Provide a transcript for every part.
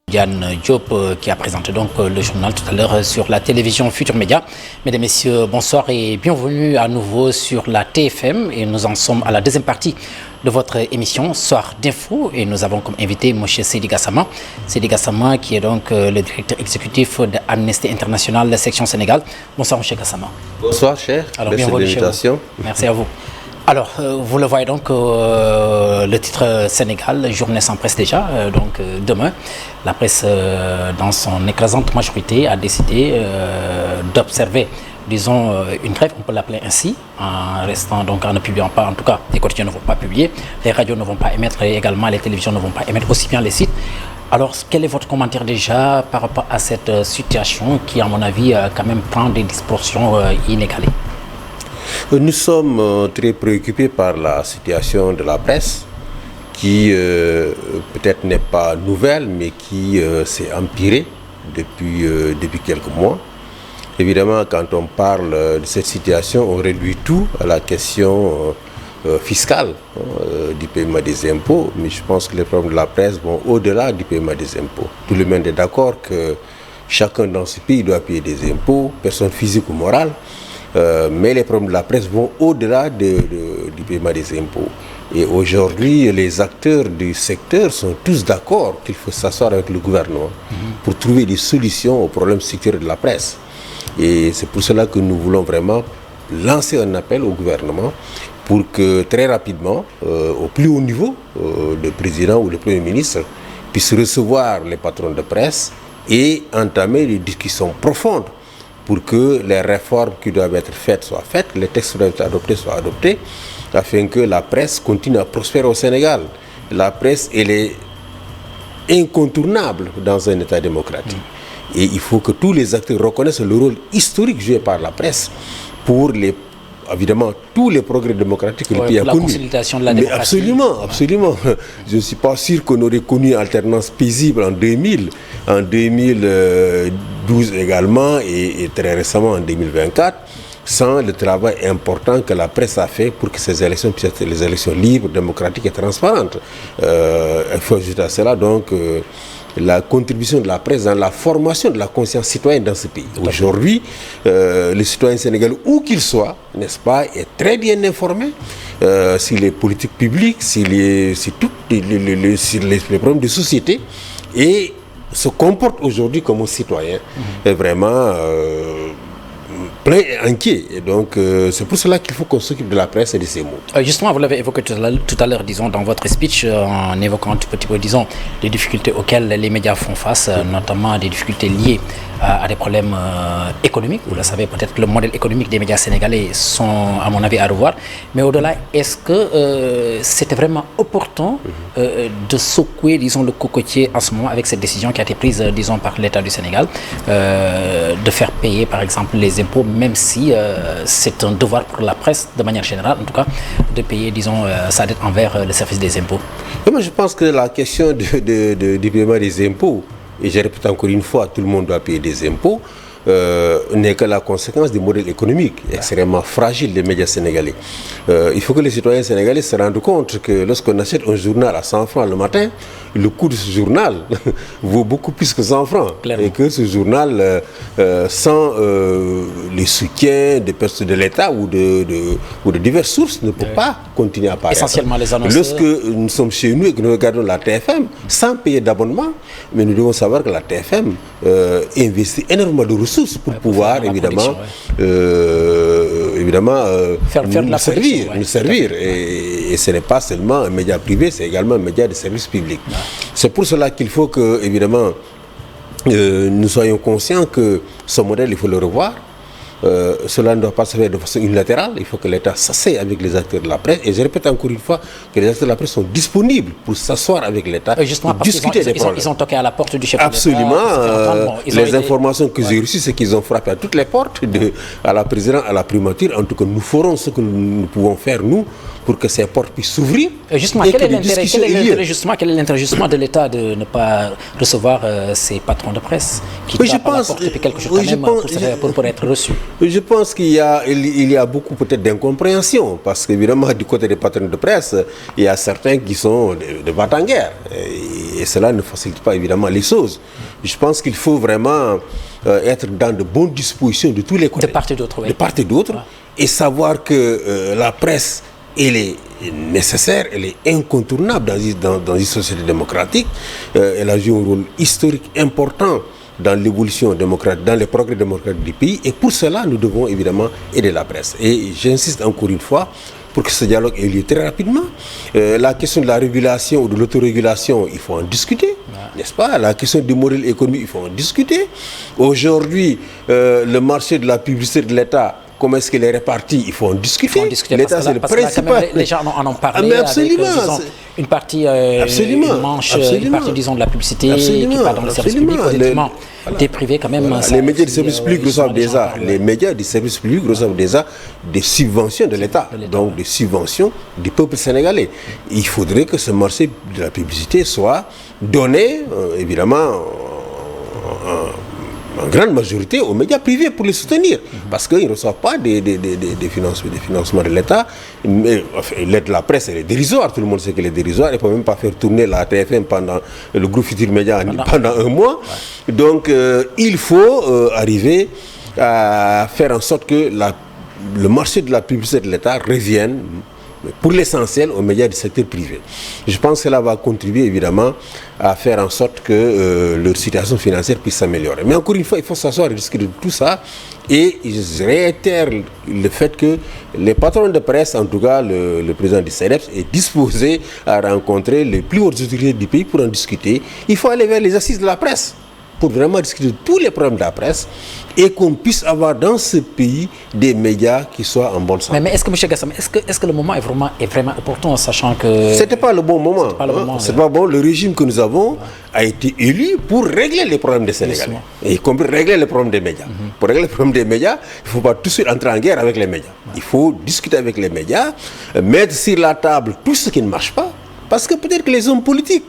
Diane Diop qui a présenté donc le journal tout à l'heure sur la télévision Futur Média. Mesdames et messieurs, bonsoir et bienvenue à nouveau sur la TFM et nous en sommes à la deuxième partie de votre émission Soir d'info et nous avons comme invité M. Seydi Gassama. Seydi Gassama qui est donc le directeur exécutif de Amnesty International, la section Sénégal. Bonsoir M. Gassama. Bonsoir cher, alors merci de l'invitation. Merci à vous. Alors, vous le voyez donc, le titre Sénégal, journée sans presse déjà, donc demain, la presse dans son écrasante majorité a décidé d'observer, disons, une trêve, on peut l'appeler ainsi, en restant donc en ne publiant pas, en tout cas, les quotidiens ne vont pas publier, les radios ne vont pas émettre et également les télévisions ne vont pas émettre, aussi bien les sites. Alors, quel est votre commentaire déjà par rapport à cette situation qui, à mon avis, quand même prend des disproportions inégalées? Nous sommes très préoccupés par la situation de la presse qui peut-être n'est pas nouvelle mais qui s'est empirée depuis quelques mois. Évidemment, quand on parle de cette situation, on réduit tout à la question fiscale du paiement des impôts, mais je pense que les problèmes de la presse vont au-delà du paiement des impôts. Tout le monde est d'accord que chacun dans ce pays doit payer des impôts, personne physique ou morale. Mais les problèmes de la presse vont au-delà du paiement des impôts. Et aujourd'hui, les acteurs du secteur sont tous d'accord qu'il faut s'asseoir avec le gouvernement pour trouver des solutions aux problèmes structurels de la presse. Et c'est pour cela que nous voulons vraiment lancer un appel au gouvernement pour que très rapidement, au plus haut niveau, le président ou le premier ministre puisse recevoir les patrons de presse et entamer des discussions profondes pour que les réformes qui doivent être faites soient faites, les textes qui doivent être adoptés soient adoptés, afin que la presse continue à prospérer au Sénégal. La presse, elle est incontournable dans un État démocratique. Et il faut que tous les acteurs reconnaissent le rôle historique joué par la presse pour évidemment tous les progrès démocratiques que le pays a connus. La consolidation de la démocratie. Absolument, absolument. Je ne suis pas sûr qu'on aurait connu une alternance paisible en 2000, en 2012 également et très récemment en 2024, sans le travail important que la presse a fait pour que ces élections puissent être les élections libres, démocratiques et transparentes. Il faut ajouter à cela donc la contribution de la presse dans la formation de la conscience citoyenne dans ce pays. Aujourd'hui, le citoyen sénégalais, où qu'il soit, n'est-ce pas, est très bien informé sur les politiques publiques, sur les problèmes de société et se comporte aujourd'hui comme un citoyen vraiment plein et inquiet. Et donc, c'est pour cela qu'il faut qu'on s'occupe de la presse et de ses mots. Justement, vous l'avez évoqué tout à l'heure, disons, dans votre speech, en évoquant un petit peu, disons, les difficultés auxquelles les médias font face, notamment des difficultés liées à des problèmes économiques. Vous le savez, peut-être que le modèle économique des médias sénégalais sont, à mon avis, à revoir. Mais au-delà, est-ce que c'était vraiment opportun de secouer, disons, le cocotier en ce moment avec cette décision qui a été prise, disons, par l'État du Sénégal, de faire payer, par exemple, les impôts, même si c'est un devoir pour la presse, de manière générale, en tout cas, de payer, disons, sa dette envers le service des impôts? Et moi, je pense que la question du paiement des impôts, et je répète encore une fois, tout le monde doit payer des impôts, n'est que la conséquence du modèle économique extrêmement fragile des médias sénégalais. Il faut que les citoyens sénégalais se rendent compte que lorsqu'on achète un journal à 100 francs le matin, le coût de ce journal vaut beaucoup plus que 100 francs. Clairement. Et que ce journal, sans les soutiens des personnes de l'État ou de diverses sources, ne peut pas continuer à paraître. Essentiellement les annonceurs. Lorsque nous sommes chez nous et que nous regardons la TFM, sans payer d'abonnement, mais nous devons savoir que la TFM investit énormément de ressources pour pouvoir évidemment nous servir. Et ce n'est pas seulement un média privé, c'est également un média de service public. C'est pour cela qu'il faut que évidemment nous soyons conscients que ce modèle, il faut le revoir. Cela ne doit pas se faire de façon unilatérale. Il faut que l'État s'asseye avec les acteurs de la presse. Et je répète encore une fois que les acteurs de la presse sont disponibles pour s'asseoir avec l'État, pour discuter des problèmes. Ils ont toqué à la porte du chef de l'État. Absolument. Les informations que j'ai reçues, c'est qu'ils ont frappé à toutes les portes, à la présidence, à la primature. En tout cas, nous ferons ce que nous pouvons faire, nous, pour que ces portes puissent s'ouvrir. Justement, quel est l'intérêt justement de l'État de ne pas recevoir ces patrons de presse qui tapent à la porte depuis quelque chose pour être reçus? Je pense qu'il y a beaucoup peut-être d'incompréhension, parce qu'évidemment du côté des patrons de presse, il y a certains qui sont de bat-en-guerre, et cela ne facilite pas évidemment les choses. Je pense qu'il faut vraiment être dans de bonnes dispositions de tous les côtés. De part et d'autre, oui. De part et d'autre, et savoir que la presse, elle est nécessaire, elle est incontournable dans une société démocratique. Elle a joué un rôle historique important dans l'évolution démocratique, dans les progrès démocratiques du pays. Et pour cela, nous devons évidemment aider la presse. Et j'insiste encore une fois pour que ce dialogue ait lieu très rapidement. La question de la régulation ou de l'autorégulation, il faut en discuter, n'est-ce pas? La question du modèle économique, il faut en discuter. Aujourd'hui, le marché de la publicité de l'État, comment est-ce qu'il est réparti? Il faut en discuter. L'État, c'est le principal. Les gens en ont parlé. Mais absolument. Avec, disons, une partie, une manche, une partie, disons, de la publicité qui part dans le service public. Honnêtement, des privés, quand même. Les médias du service public reçoivent déjà, les médias du service public reçoivent déjà des subventions de l'État, donc des subventions du peuple sénégalais. Il faudrait que ce marché de la publicité soit donné, évidemment, en grande majorité aux médias privés pour les soutenir, parce qu'ils ne reçoivent pas des financements de l'État. L'aide de la presse, elle est dérisoire, tout le monde sait qu'elle est dérisoire. Elle ne peut même pas faire tourner la TFM pendant le groupe Futur Média pendant un mois. Donc il faut arriver à faire en sorte que le marché de la publicité de l'État revienne pour l'essentiel aux médias du secteur privé. Je pense que cela va contribuer évidemment à faire en sorte que leur situation financière puisse s'améliorer. Mais encore une fois, il faut s'asseoir et discuter de tout ça. Et je réitère le fait que les patrons de presse, en tout cas le président du CNEPS, est disposé à rencontrer les plus hautes autorités du pays pour en discuter. Il faut aller vers les assises de la presse pour vraiment discuter de tous les problèmes de la presse et qu'on puisse avoir dans ce pays des médias qui soient en bonne santé. Mais est-ce que, M. Gassama, est-ce que le moment est vraiment opportun, sachant que... C'était pas le bon moment. C'est pas bon. Le régime que nous avons a été élu pour régler les problèmes des Sénégalais. Et y compris régler les problèmes des médias. Pour régler les problèmes des médias, il ne faut pas tout de suite entrer en guerre avec les médias. Il faut discuter avec les médias, mettre sur la table tout ce qui ne marche pas. Parce que peut-être que les hommes politiques,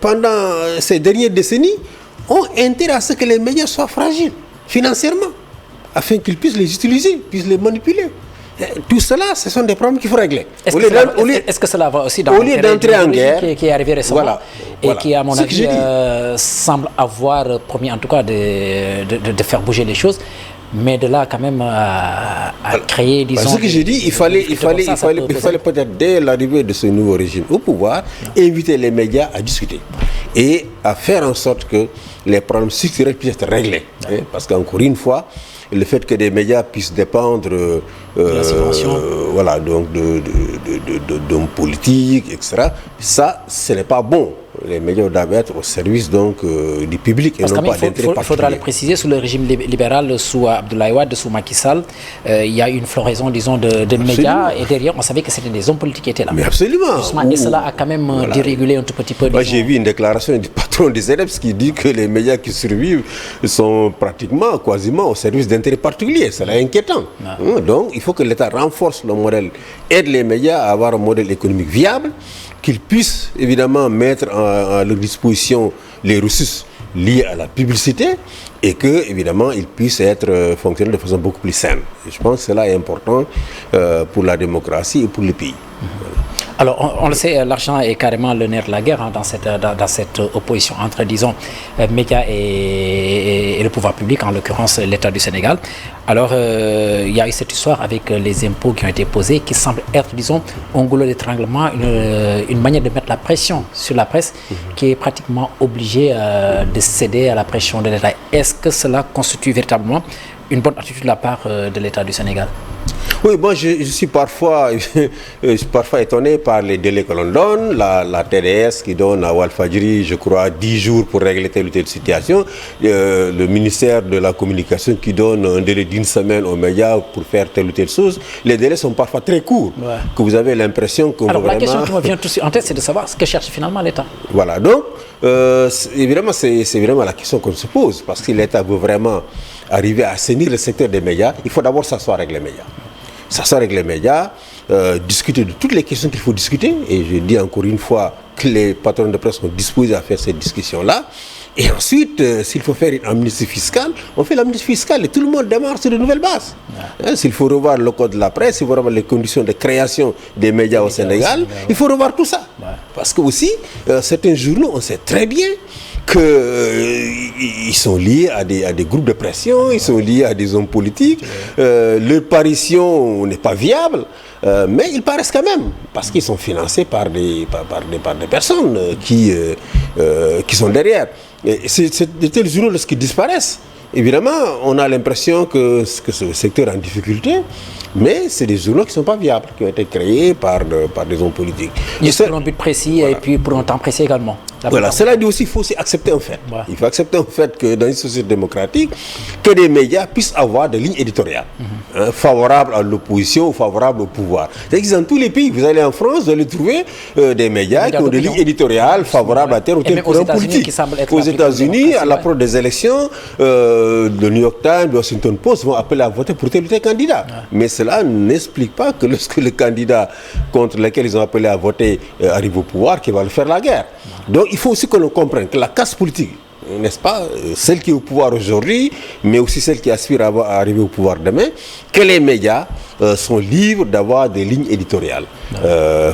pendant ces dernières décennies, ont intérêt à ce que les médias soient fragiles financièrement, afin qu'ils puissent les utiliser, puissent les manipuler. Tout cela, ce sont des problèmes qu'il faut régler. Est-ce que cela va aussi dans au lieu d'entrer en guerre qui est arrivé récemment et qui, à mon avis, semble avoir promis en tout cas de faire bouger les choses, mais de là quand même à créer, disons... Ce que j'ai dit, il fallait peut-être dès l'arrivée de ce nouveau régime au pouvoir, inviter les médias à discuter et à faire en sorte que les problèmes structurels puissent être réglés. Parce qu'encore une fois, le fait que des médias puissent dépendre donc d'hommes politiques, etc., ça, ce n'est pas bon. Les médias doivent être au service donc du public et non pas d'intérêt particulier. Il faudra le préciser, sous le régime libéral, sous Abdoulaye Wade, sous Macky Sall, il y a une floraison, disons, de médias, et derrière, on savait que c'était des hommes politiques qui étaient là. Mais absolument. Justement, et cela a quand même dérégulé un tout petit peu. Moi, j'ai vu une déclaration du patron des CNEPS qui dit que les médias qui survivent sont pratiquement, quasiment au service d'intérêts particuliers. C'est inquiétant. Donc, il faut que l'État renforce le modèle, aide les médias à avoir un modèle économique viable, qu'ils puissent évidemment mettre à leur disposition les ressources liées à la publicité et que évidemment ils puissent être fonctionner de façon beaucoup plus saine. Et je pense que cela est important pour la démocratie et pour le pays. Alors, on le sait, l'argent est carrément le nerf de la guerre dans cette opposition entre, disons, médias et le pouvoir public, en l'occurrence l'État du Sénégal. Alors, il y a eu cette histoire avec les impôts qui ont été posés, qui semble être, disons, un goulot d'étranglement, une manière de mettre la pression sur la presse, qui est pratiquement obligée de céder à la pression de l'État. Est-ce que cela constitue véritablement une bonne attitude de la part de l'État du Sénégal? Oui, moi je suis parfois étonné par les délais que l'on donne, la TDS qui donne à Walfadjri, je crois, 10 jours pour régler telle ou telle situation, le ministère de la Communication qui donne un délai d'1 semaine aux médias pour faire telle ou telle chose. Les délais sont parfois très courts, que vous avez l'impression que... Alors la question qui me vient tout de suite en tête, c'est de savoir ce que cherche finalement l'État. Voilà, donc évidemment c'est vraiment la question qu'on se pose, parce que l'État veut vraiment arriver à assainir le secteur des médias, il faut d'abord s'asseoir avec les médias. S'asseoir avec les médias, discuter de toutes les questions qu'il faut discuter, et je dis encore une fois, que les patrons de presse sont disposés à faire cette discussion-là. Et ensuite, s'il faut faire une amnistie fiscale, on fait l'amnistie fiscale et tout le monde démarre sur de nouvelles bases. S'il faut revoir le code de la presse, il faut revoir les conditions de création des médias au Sénégal, il faut revoir tout ça. Parce que aussi, certains journaux, on sait très bien qu'ils sont liés à des groupes de pression, ils sont liés à des hommes politiques, leur parution n'est pas viable. Mais ils paraissent quand même, parce qu'ils sont financés par des personnes qui sont derrière. Et de tels journaux, lorsqu'ils disparaissent, évidemment, on a l'impression que ce secteur est en difficulté, mais c'est des journaux qui ne sont pas viables, qui ont été créés par des hommes politiques. Juste pour un but précis, voilà. Et puis pour un temps précis également. Voilà, cela dit aussi, il faut aussi accepter un fait. Ouais. Il faut accepter un fait que dans une société démocratique, que des médias puissent avoir des lignes éditoriales favorables à l'opposition ou favorables au pouvoir. C'est-à-dire que dans tous les pays, vous allez en France, vous allez trouver des médias qui ont des lignes éditoriales favorables à tel ou tel courant politique. Aux États-Unis, à l'approche des élections, le New York Times, le Washington Post vont appeler à voter pour tel ou tel candidat. Ouais. Mais cela n'explique pas que lorsque le candidat contre lequel ils ont appelé à voter arrive au pouvoir, qu'il va le faire la guerre. Donc il faut aussi que l'on comprenne que la caste politique, n'est-ce pas, celle qui est au pouvoir aujourd'hui, mais aussi celle qui aspire à arriver au pouvoir demain, que les médias sont libres d'avoir des lignes éditoriales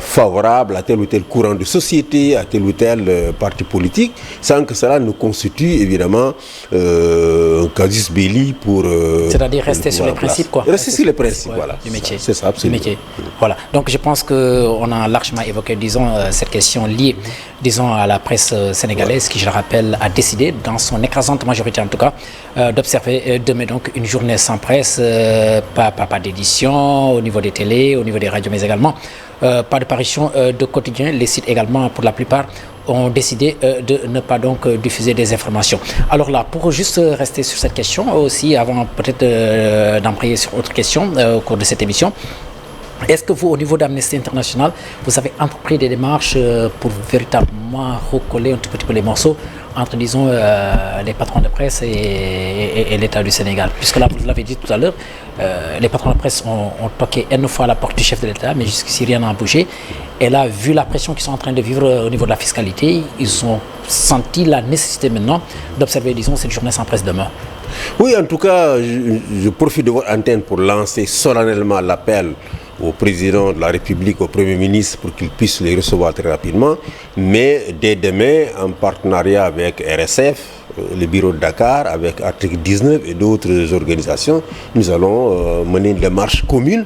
favorables à tel ou tel courant de société, à tel ou tel parti politique, sans que cela ne constitue évidemment un casus belli pour... C'est-à-dire rester sur les principes, quoi. Rester sur les principes, voilà. Du métier. C'est ça, absolument. Du métier. Voilà. Donc je pense qu'on a largement évoqué, disons, cette question liée, disons, à la presse sénégalaise, qui, je le rappelle, a décidé, dans son écrasante majorité en tout cas, d'observer demain donc une journée sans presse, pas d'édition, au niveau des télés, au niveau des radios, mais également pas de parution de quotidien. Les sites également, pour la plupart, ont décidé de ne pas donc diffuser des informations. Alors là, pour juste rester sur cette question aussi, avant peut-être d'embrayer sur autre question au cours de cette émission, est-ce que vous, au niveau d'Amnesty International, vous avez entrepris des démarches pour véritablement recoller un tout petit peu les morceaux entre, disons, les patrons de presse et l'État du Sénégal? Puisque là, vous l'avez dit tout à l'heure, les patrons de presse ont toqué une fois à la porte du chef de l'État, mais jusqu'ici, rien n'a bougé. Et là, vu la pression qu'ils sont en train de vivre au niveau de la fiscalité, ils ont senti la nécessité maintenant d'observer, disons, cette journée sans presse demain. Oui, en tout cas, je profite de votre antenne pour lancer solennellement l'appel au président de la République, au Premier ministre, pour qu'il puisse les recevoir très rapidement. Mais dès demain, en partenariat avec RSF, le bureau de Dakar, avec Article 19 et d'autres organisations, nous allons mener une démarche commune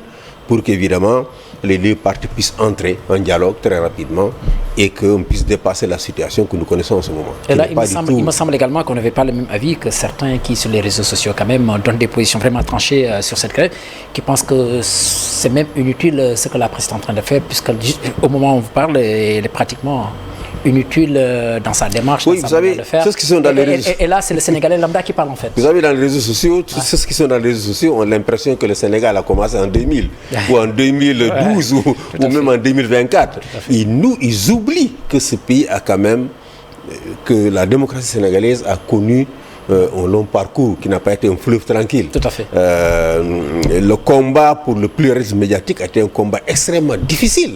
pour qu'évidemment les deux parties puissent entrer en dialogue très rapidement et qu'on puisse dépasser la situation que nous connaissons en ce moment. Et là, il me semble également qu'on n'avait pas le même avis que certains qui, sur les réseaux sociaux, quand même, donnent des positions vraiment tranchées sur cette grève, qui pensent que c'est même inutile ce que la presse est en train de faire, puisqu'au moment où on vous parle, elle est pratiquement inutile dans sa démarche, oui, dans sa manière de faire. Ceux qui sont dans les réseaux... et là, c'est le Sénégalais lambda qui parle en fait. Vous savez, dans les réseaux sociaux, ceux qui sont dans les réseaux sociaux ont l'impression que le Sénégal a commencé en 2000, ou en 2012, ou même en 2024. Et ils oublient que ce pays a quand même, que la démocratie sénégalaise a connu un long parcours qui n'a pas été un fleuve tranquille. Tout à fait. Le combat pour le pluralisme médiatique a été un combat extrêmement difficile.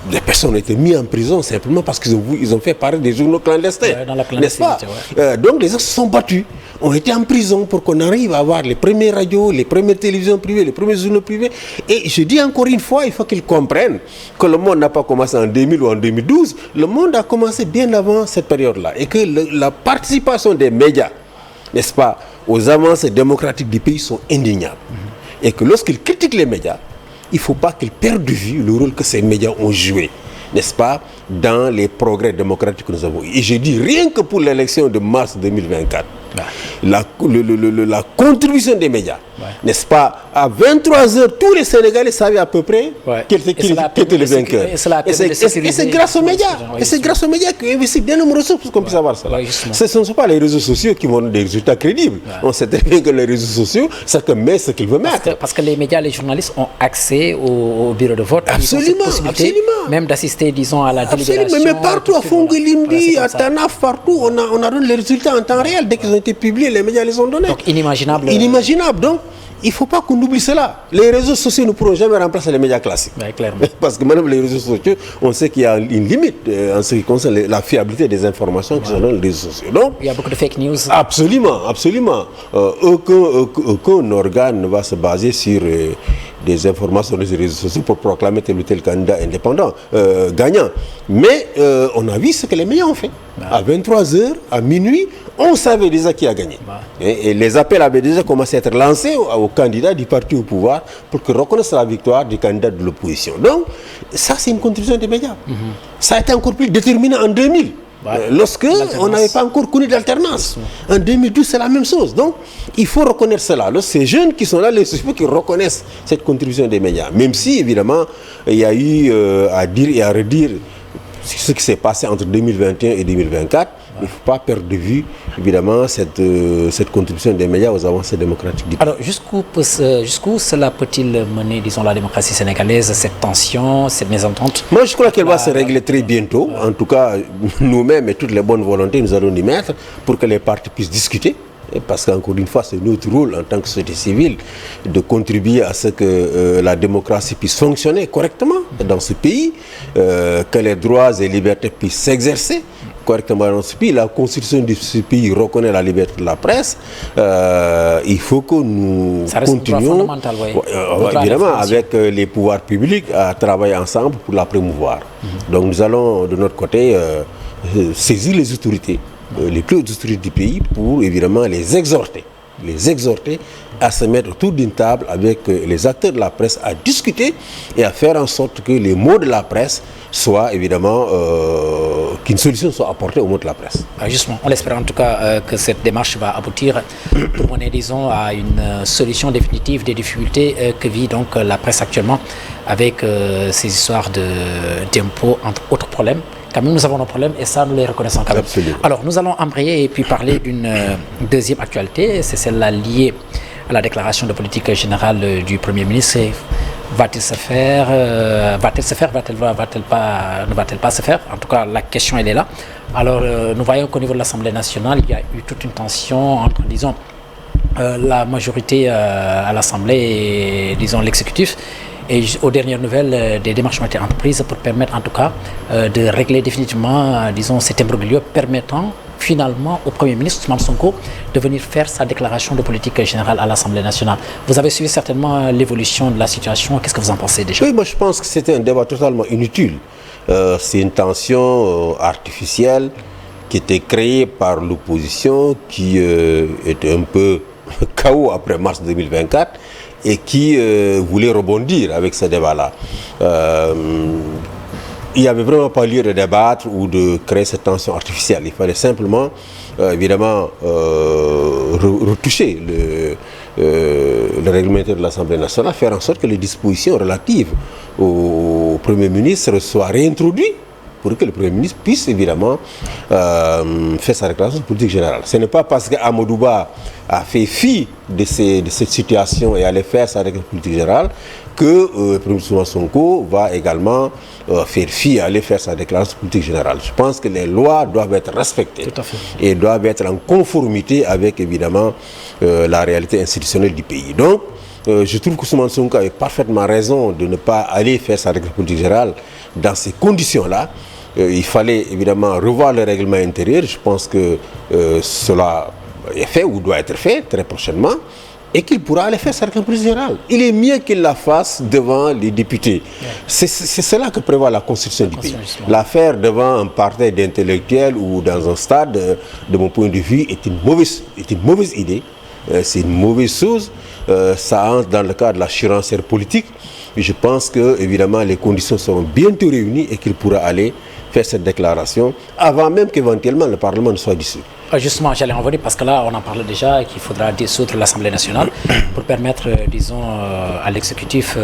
Des personnes ont été mises en prison simplement parce qu'ils ont fait paraître des journaux clandestins, n'est-ce pas? Donc les gens se sont battus, ont été en prison pour qu'on arrive à avoir les premières radios, les premières télévisions privées, les premiers journaux privés. Et je dis encore une fois, il faut qu'ils comprennent que le monde n'a pas commencé en 2000 ou en 2012, le monde a commencé bien avant cette période-là. Et que la participation des médias, n'est-ce pas, aux avancées démocratiques du pays sont indéniables. Et que lorsqu'ils critiquent les médias, il ne faut pas qu'ils perdent de vue le rôle que ces médias ont joué, n'est-ce pas, dans les progrès démocratiques que nous avons. Et je dis rien que pour l'élection de mars 2024, la contribution des médias, n'est-ce pas, à 23h, tous les Sénégalais savaient à peu près qui était le vainqueur. Et c'est grâce aux médias. Et c'est grâce aux médias qui investissent d'énormes ressources pour qu'on puisse avoir ça. Ce ne sont pas les réseaux sociaux qui vont donner des résultats crédibles. On sait très bien que les réseaux sociaux, chacun met ce qu'il veut mettre. Parce que les médias, les journalistes ont accès au bureau de vote. Absolument, absolument. Même d'assister, disons, à la délibération. Mais partout, à Fongolimbi, à Tanaf, partout, on a donné les résultats en temps réel. Dès qu'ils ont été publiés, les médias les ont donnés. Donc inimaginable. Inimaginable, donc. il ne faut pas qu'on oublie cela. Les réseaux sociaux ne pourront jamais remplacer les médias classiques. Ouais, clairement. Parce que même les réseaux sociaux, on sait qu'il y a une limite en ce qui concerne la fiabilité des informations qui sont dans les réseaux sociaux. Donc, il y a beaucoup de fake news. Absolument, absolument. Aucun organe ne va se baser sur des informations sur les réseaux sociaux pour proclamer tel ou tel candidat indépendant, gagnant. Mais on a vu ce que les médias ont fait. À 23h, à minuit, on savait déjà qui a gagné. Et les appels avaient déjà commencé à être lancés aux candidats du parti au pouvoir pour qu'ils reconnaissent la victoire du candidat de l'opposition. Donc, ça, c'est une contribution des médias. Ça a été encore plus déterminant en 2000. Lorsque on n'avait pas encore connu d'alternance. En 2012, c'est la même chose. Donc, il faut reconnaître cela. Ces jeunes qui sont là, les suspects qui reconnaissent cette contribution des médias. Même si, évidemment, il y a eu à dire et à redire ce qui s'est passé entre 2021 et 2024. Il ne faut pas perdre de vue, évidemment, cette contribution des médias aux avancées démocratiques du pays. Alors, jusqu'où cela peut-il mener, disons, la démocratie sénégalaise, cette tension, cette mésentente? Moi, je crois qu'elle va se régler très bientôt. En tout cas, nous-mêmes et toutes les bonnes volontés, nous allons y mettre pour que les partis puissent discuter. Parce qu'encore une fois, c'est notre rôle en tant que société civile de contribuer à ce que la démocratie puisse fonctionner correctement dans ce pays, que les droits et libertés puissent s'exercer correctement dans ce pays. La constitution de ce pays reconnaît la liberté de la presse. Il faut que nous continuions, évidemment, avec les pouvoirs publics à travailler ensemble pour la promouvoir. Donc nous allons, de notre côté, saisir les autorités, les plus hautes autorités du pays pour évidemment les exhorter à se mettre autour d'une table avec les acteurs de la presse à discuter et à faire en sorte que les mots de la presse soient évidemment, qu'une solution soit apportée aux mots de la presse. Justement, on espère en tout cas que cette démarche va aboutir pour mener, disons, à une solution définitive des difficultés que vit donc la presse actuellement avec ces histoires d'impôts, entre autres problèmes. Quand même, nous avons nos problèmes et ça, nous les reconnaissons quand même. Absolument. Alors, nous allons embrayer et puis parler d'une deuxième actualité, c'est celle-là liée à la déclaration de politique générale du Premier ministre. Va-t-il se faire Va-t-elle se faire ne va-t-elle pas se faire? En tout cas, la question, elle est là. Alors, nous voyons qu'au niveau de l'Assemblée nationale, il y a eu toute une tension entre, disons, la majorité à l'Assemblée et, disons, l'exécutif. Et aux dernières nouvelles, des démarches ont été entreprises pour permettre en tout cas de régler définitivement, disons, cet imbroglio permettant finalement au Premier ministre Ousmane Sonko de venir faire sa déclaration de politique générale à l'Assemblée nationale. Vous avez suivi certainement l'évolution de la situation. Qu'est-ce que vous en pensez déjà? Oui, moi je pense que c'était un débat totalement inutile. C'est une tension artificielle qui était créée par l'opposition qui était un peu chaos après mars 2024. Et qui voulait rebondir avec ce débat-là. Il n'y avait vraiment pas lieu de débattre ou de créer cette tension artificielle. Il fallait simplement, évidemment, retoucher le réglementaire de l'Assemblée nationale, faire en sorte que les dispositions relatives au Premier ministre soient réintroduites pour que le Premier ministre puisse évidemment faire sa déclaration de politique générale. Ce n'est pas parce qu'Amadou Ba a fait fi de cette situation et allait faire sa déclaration de politique générale que le Premier ministre Sonko va également faire fi et aller faire sa déclaration de politique générale. Je pense que les lois doivent être respectées et doivent être en conformité avec évidemment la réalité institutionnelle du pays. Donc, je trouve que Ousmane Sonko avait parfaitement raison de ne pas aller faire sa déclaration de politique générale dans ces conditions-là. Il fallait évidemment revoir le règlement intérieur. Je pense que cela est fait ou doit être fait très prochainement et qu'il pourra aller faire sa déclaration générale. Il est mieux qu'il la fasse devant les députés. C'est cela que prévoit la Constitution du pays. La faire devant un parterre d'intellectuels ou dans un stade, de mon point de vue, est une mauvaise idée. C'est une mauvaise chose. Ça entre dans le cadre de la surenchère politique. Et je pense que évidemment les conditions seront bientôt réunies et qu'il pourra aller faire cette déclaration avant même qu'éventuellement le Parlement ne soit dissous. Justement, j'allais en venir parce que là, on en parle déjà qu'il faudra dissoudre l'Assemblée nationale pour permettre, disons, à l'exécutif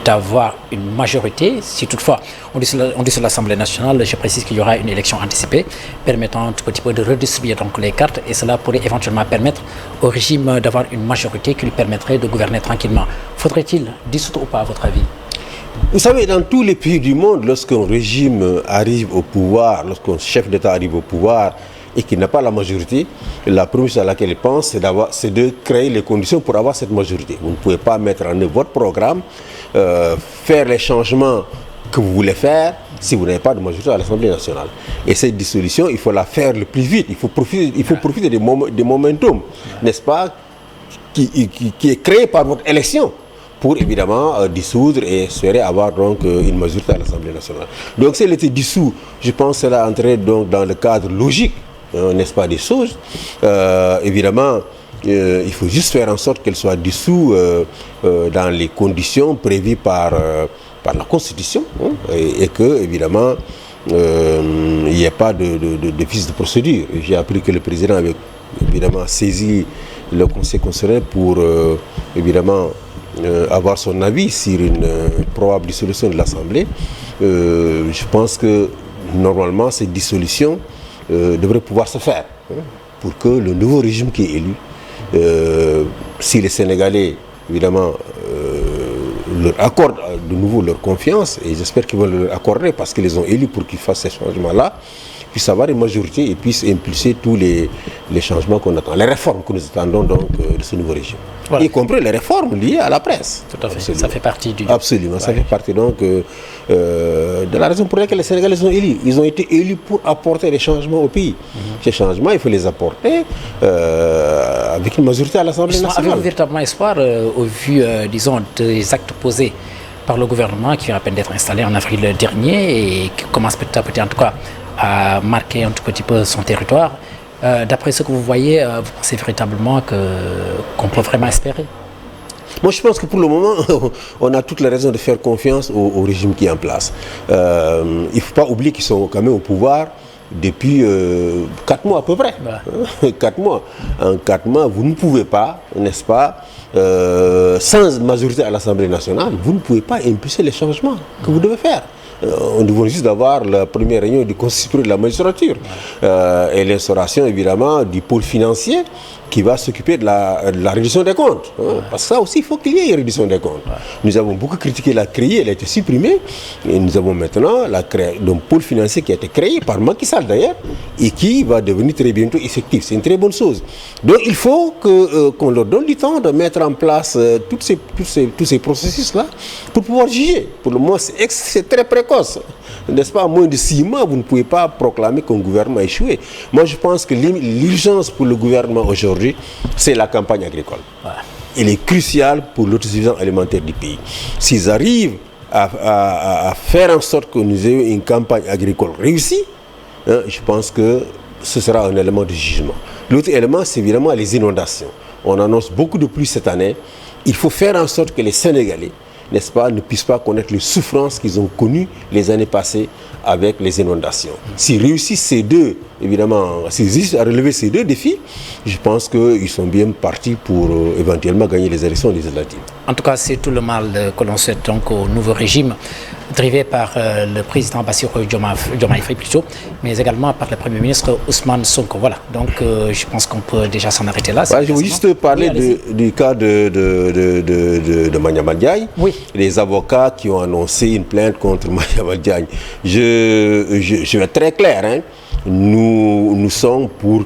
d'avoir une majorité. Si toutefois on dissout l'Assemblée nationale, je précise qu'il y aura une élection anticipée permettant un petit peu de redistribuer donc les cartes et cela pourrait éventuellement permettre au régime d'avoir une majorité qui lui permettrait de gouverner tranquillement. Faudrait-il dissoudre ou pas, à votre avis? Vous savez, dans tous les pays du monde, lorsqu'un régime arrive au pouvoir, lorsqu'un chef d'État arrive au pouvoir et qu'il n'a pas la majorité, la première chose à laquelle il pense, c'est de créer les conditions pour avoir cette majorité. Vous ne pouvez pas mettre en œuvre votre programme, faire les changements que vous voulez faire si vous n'avez pas de majorité à l'Assemblée nationale. Et cette dissolution, il faut la faire le plus vite. Il faut profiter des momentum, n'est-ce pas, qui est créé par votre élection, pour évidemment dissoudre et espérer avoir donc une majorité à l'Assemblée nationale. Donc si elle était dissoute, je pense que cela entrait donc dans le cadre logique, n'est-ce pas, des choses. Évidemment, il faut juste faire en sorte qu'elle soit dissoute dans les conditions prévues par la Constitution, et que, évidemment, il n'y ait pas de vice de procédure. J'ai appris que le président avait évidemment saisi le Conseil constitutionnel pour, évidemment, avoir son avis sur une probable dissolution de l'Assemblée. Je pense que normalement cette dissolution devrait pouvoir se faire pour que le nouveau régime qui est élu, si les Sénégalais évidemment leur accordent de nouveau leur confiance, et j'espère qu'ils vont leur accorder parce qu'ils les ont élus pour qu'ils fassent ces changements-là, puissent avoir une majorité et puissent impulser tous les changements qu'on attend, les réformes que nous attendons donc de ce nouveau régime. Voilà. Y compris les réformes liées à la presse. Tout à fait, absolument. Ça fait partie du... Absolument, ça fait partie donc de la raison pour laquelle les Sénégalais sont élus. Ils ont été élus pour apporter des changements au pays. Ces changements, il faut les apporter avec une majorité à l'Assemblée nationale. Avez-vous véritablement espoir au vu, disons, des actes posés par le gouvernement qui vient à peine d'être installé en avril dernier et qui commence petit à petit en tout cas à marquer un tout petit peu son territoire. D'après ce que vous voyez, vous pensez véritablement qu'on peut vraiment espérer? Moi, je pense que pour le moment, on a toutes les raisons de faire confiance au régime qui est en place. Il ne faut pas oublier qu'ils sont quand même au pouvoir depuis 4 mois à peu près. Ouais. 4 mois. En 4 mois, vous ne pouvez pas, n'est-ce pas, sans majorité à l'Assemblée nationale, vous ne pouvez pas impulser les changements que vous devez faire. On devrait juste d'avoir la première réunion du Conseil supérieur de la magistrature et l'instauration évidemment du pôle financier qui va s'occuper de la réduction des comptes. Parce que ça aussi, il faut qu'il y ait une réduction des comptes. Nous avons beaucoup critiqué la CREI, elle a été supprimée. Et nous avons maintenant un pôle financier qui a été créé par Macky Sall d'ailleurs et qui va devenir très bientôt effectif. C'est une très bonne chose. Donc il faut qu'on leur donne du temps de mettre en place tous ces processus-là pour pouvoir juger. Pour le moment, c'est très précoce. N'est-ce pas, à moins de 6 mois, vous ne pouvez pas proclamer qu'un gouvernement a échoué. Moi, je pense que l'urgence pour le gouvernement aujourd'hui, c'est la campagne agricole. Ouais. Elle est cruciale pour l'autosuffisance alimentaire du pays. S'ils arrivent à faire en sorte que nous ayons une campagne agricole réussie, je pense que ce sera un élément de jugement. L'autre élément, c'est évidemment les inondations. On annonce beaucoup de pluie cette année. Il faut faire en sorte que les Sénégalais, n'est-ce pas, ne puissent pas connaître les souffrances qu'ils ont connues les années passées avec les inondations. S'ils réussissent à relever ces deux défis, je pense qu'ils sont bien partis pour éventuellement gagner les élections législatives. En tout cas, c'est tout le mal que l'on souhaite donc au nouveau régime, drivé par le président Bassirou Diomaye Faye plutôt, mais également par le Premier ministre Ousmane Sonko. Voilà, donc je pense qu'on peut déjà s'en arrêter là. Je veux juste parler du cas de Maniama Ndiaye, les avocats qui ont annoncé une plainte contre Maniama Ndiaye. Je vais être très clair, nous sommes pour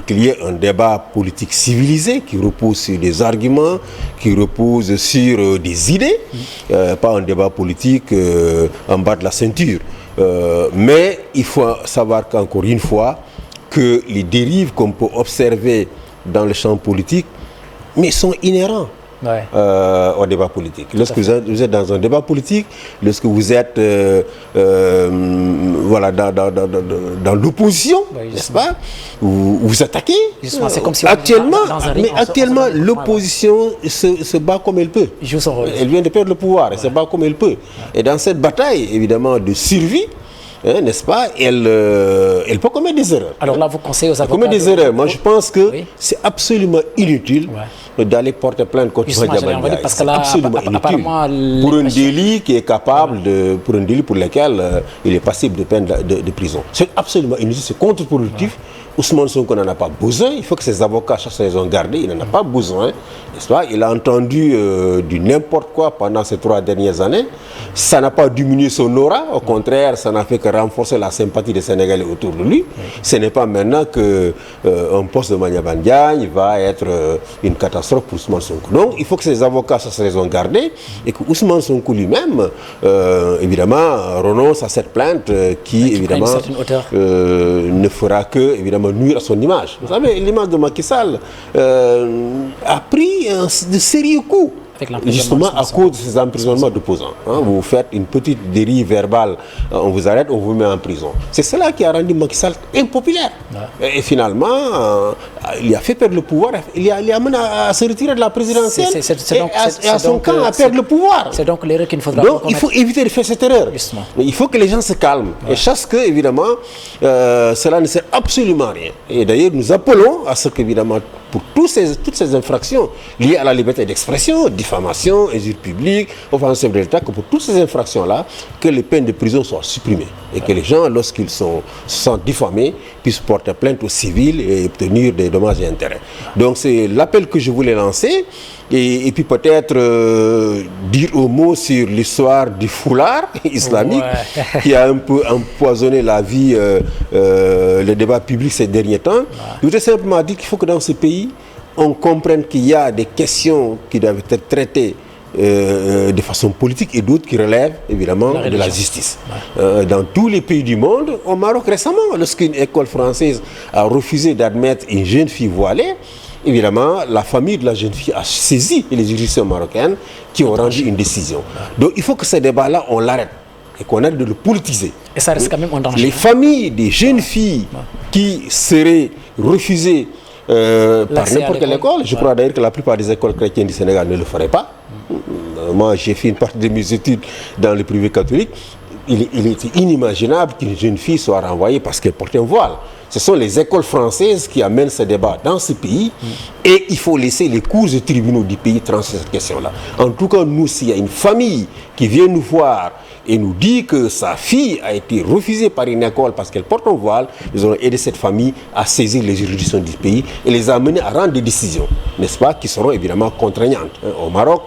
qu'il y ait un débat politique civilisé qui repose sur des arguments, qui repose sur des idées, pas un débat politique en bas de la ceinture. Mais il faut savoir qu'encore une fois, que les dérives qu'on peut observer dans le champ politique, mais sont inhérents. Au débat politique. Lorsque vous êtes dans un débat politique, lorsque vous êtes dans l'opposition, n'est-ce pas, vous attaquez. C'est comme si actuellement, l'opposition se bat comme elle peut. Elle vient de perdre le pouvoir, elle se bat comme elle peut. Et dans cette bataille, évidemment, de survie, n'est-ce pas, elle peut commettre des erreurs. Alors là, vous conseillez aux avocats... Commettre des erreurs. Moi, je pense que c'est absolument inutile d'aller porter plainte contre Madiambal Diagne. C'est absolument inutile. Pour un délit qui est capable pour un délit pour lequel il est passible de peine de prison. C'est absolument inutile, c'est contre-productif. Ousmane Sonko n'en a pas besoin. Il faut que ses avocats cherchent à les en garder. Il n'en a pas besoin. N'est-ce pas? Il a entendu du n'importe quoi pendant ces 3 dernières années. Ça n'a pas diminué son aura. Au contraire, ça n'a fait que renforcer la sympathie des Sénégalais autour de lui. Ce n'est pas maintenant qu'un poste de Madiambal Diagne va être une catastrophe pour Ousmane Sonko. Donc, il faut que ses avocats cherchent à les en garder et que Ousmane Sonko lui-même, évidemment, renonce à cette plainte qui évidemment, ne fera que, évidemment, nuire à son image. Vous savez, l'image de Macky Sall a pris de sérieux coups. Justement à cause de ces emprisonnements d'opposants. Vous faites une petite dérive verbale, on vous arrête, on vous met en prison. C'est cela qui a rendu Macky Sall impopulaire. Et finalement, il a fait perdre le pouvoir, il a amené à se retirer de la présidentielle et à son camp à perdre le pouvoir. C'est donc l'erreur qu'il ne faudra donc, il faut éviter de faire cette erreur. Mais il faut que les gens se calment. Et sachent que, évidemment, cela ne sert absolument à rien. Et d'ailleurs, nous appelons à ce qu'évidemment, pour toutes ces infractions liées à la liberté d'expression, diffamation, injure publique, offense de l'État, que pour toutes ces infractions-là, que les peines de prison soient supprimées. Et que les gens, lorsqu'ils se sentent diffamés, puissent porter plainte au civil et obtenir des dommages et intérêts. Donc c'est l'appel que je voulais lancer. Et puis peut-être dire un mot sur l'histoire du foulard islamique qui a un peu empoisonné la vie, le débat public ces derniers temps. Je voudrais simplement dire qu'il faut que dans ce pays, on comprenne qu'il y a des questions qui doivent être traitées de façon politique et d'autres qui relèvent évidemment de la justice. Dans tous les pays du monde, au Maroc récemment, lorsqu'une école française a refusé d'admettre une jeune fille voilée, évidemment, la famille de la jeune fille a saisi les juridictions marocaines qui ont rendu une décision. Donc il faut que ce débat-là, on l'arrête et qu'on arrête de le politiser. Et ça reste quand même un danger. Les familles des jeunes filles qui seraient refusées par n'importe quelle école, je crois d'ailleurs que la plupart des écoles chrétiennes du Sénégal ne le feraient pas. Moi, j'ai fait une partie de mes études dans le privé catholique. Il est inimaginable qu'une jeune fille soit renvoyée parce qu'elle porte un voile. Ce sont les écoles françaises qui amènent ce débat dans ce pays et il faut laisser les cours et tribunaux du pays trancher cette question-là. En tout cas, nous, s'il y a une famille qui vient nous voir et nous dit que sa fille a été refusée par une école parce qu'elle porte un voile, nous allons aider cette famille à saisir les juridictions du pays et les amener à rendre des décisions, n'est-ce pas, qui seront évidemment contraignantes. Au Maroc,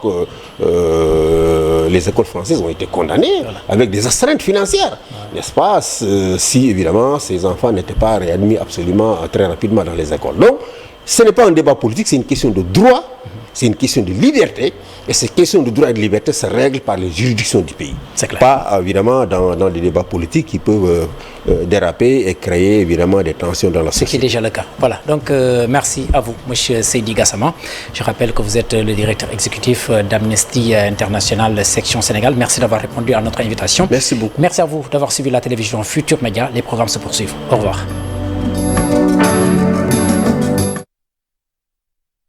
les écoles françaises ont été condamnées avec des astreintes financières, n'est-ce pas, si évidemment ces enfants n'étaient pas réadmis absolument très rapidement dans les écoles. Donc, ce n'est pas un débat politique, c'est une question de droit, c'est une question de liberté, et ces questions de droit et de liberté se règlent par les juridictions du pays. C'est clair. Pas évidemment dans des débats politiques qui peuvent déraper et créer évidemment des tensions dans la société. Ce qui est déjà le cas. Voilà, donc merci à vous, M. Seydi Gassama. Je rappelle que vous êtes le directeur exécutif d'Amnesty International Section Sénégal. Merci d'avoir répondu à notre invitation. Merci beaucoup. Merci à vous d'avoir suivi la télévision Futur Média. Les programmes se poursuivent. Au revoir.